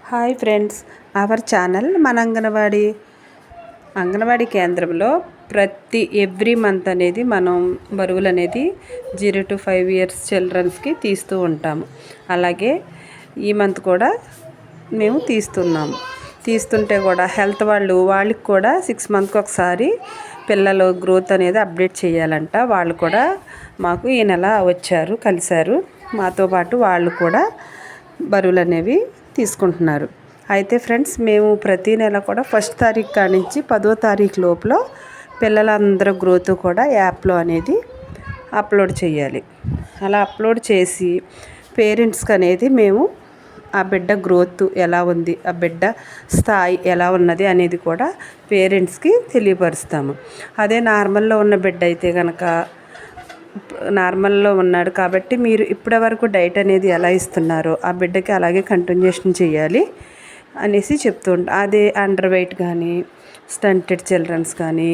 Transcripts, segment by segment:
Hi friends, our channel మన అంగన్వాడీ కేంద్రంలో every month అనేది మనం బరువులు అనేది 0 to 5 years చిల్డ్రన్స్కి తీస్తూ ఉంటాము. అలాగే ఈ మంత్ కూడా మేము తీస్తుంటే కూడా హెల్త్ వాళ్ళకి కూడా 6 monthsకి ఒకసారి పిల్లలు గ్రోత్ అనేది అప్డేట్ చేయాలంట. వాళ్ళు కూడా మాకు ఈ నెల కలిశారు. మాతో పాటు వాళ్ళు కూడా బరువులు అనేవి తీసుకుంటున్నారు. అయితే ఫ్రెండ్స్, మేము ప్రతి నెల కూడా 1st తారీఖు కాడి నుంచి 10వ తారీఖు లోపల పిల్లలందరూ గ్రోత్ కూడా యాప్లో అనేది అప్లోడ్ చేయాలి. అలా అప్లోడ్ చేసి పేరెంట్స్కి అనేది మేము ఆ బిడ్డ గ్రోత్ ఎలా ఉంది, ఆ బిడ్డ స్థాయి ఎలా ఉన్నది అనేది కూడా పేరెంట్స్కి తెలియపరుస్తాము. అదే నార్మల్లో ఉన్న బిడ్డ అయితే కనుక నార్మల్లో ఉన్నాడు కాబట్టి మీరు ఇప్పటి వరకు డైట్ అనేది ఎలా ఇస్తున్నారో ఆ బిడ్డకి అలాగే కంటిన్యూషన్ చేయాలి అనేసి చెప్తూ ఉంటాం. అదే అండర్ వెయిట్ కానీ, స్టంటెడ్ చిల్డ్రన్స్ కానీ,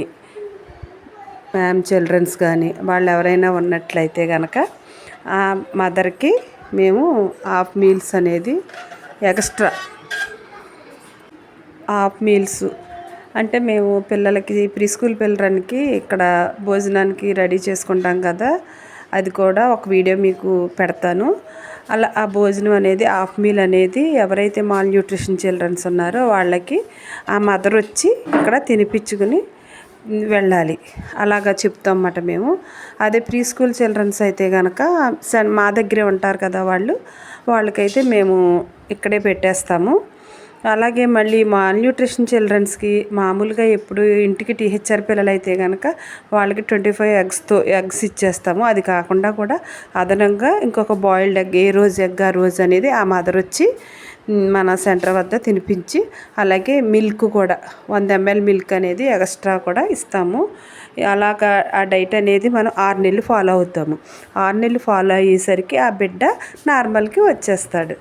చిల్డ్రన్స్ కానీ వాళ్ళు ఎవరైనా ఉన్నట్లయితే కనుక ఆ మదర్కి మేము హాఫ్ మీల్స్ అనేది ఎక్స్ట్రా హాఫ్ మీల్స్ అంటే మేము పిల్లలకి ప్రీ స్కూల్ పిల్లలకి ఇక్కడ భోజనానికి రెడీ చేసుకుంటాం కదా, అది కూడా ఒక వీడియో మీకు పెడతాను. అలా ఆ భోజనం అనేది హాఫ్ మీల్ అనేది ఎవరైతే మాల్ న్యూట్రిషన్ చిల్డ్రన్స్ ఉన్నారో వాళ్ళకి ఆ మదర్ వచ్చి ఇక్కడ తినిపించుకుని వెళ్ళాలి. అలాగా చెప్తాం అన్నమాట మేము. అదే ప్రీ స్కూల్ చిల్డ్రన్స్ అయితే కనుక మా దగ్గరే ఉంటారు కదా, వాళ్ళకైతే మేము ఇక్కడే పెట్టేస్తాము. అలాగే మళ్ళీ మాల్ న్యూట్రిషన్ చిల్డ్రన్స్కి మామూలుగా ఎప్పుడు ఇంటికి టీహెచ్ఆర్ పిల్లలు అయితే కనుక వాళ్ళకి 25 ఎగ్స్ ఇచ్చేస్తాము. అది కాకుండా కూడా అదనంగా ఇంకొక బాయిల్డ్ ఎగ్, ఏ రోజు ఎగ్ ఆ రోజు అనేది ఆ మదర్ వచ్చి మన సెంటర్ వద్ద తినిపించి, అలాగే మిల్క్ కూడా 100 ml మిల్క్ అనేది ఎక్స్ట్రా కూడా ఇస్తాము. అలాగా ఆ డైట్ అనేది మనం 6 నెలలు ఫాలో అవుతాము. 6 నెలలు ఫాలో అయ్యేసరికి ఆ బిడ్డ నార్మల్కి వచ్చేస్తాడు.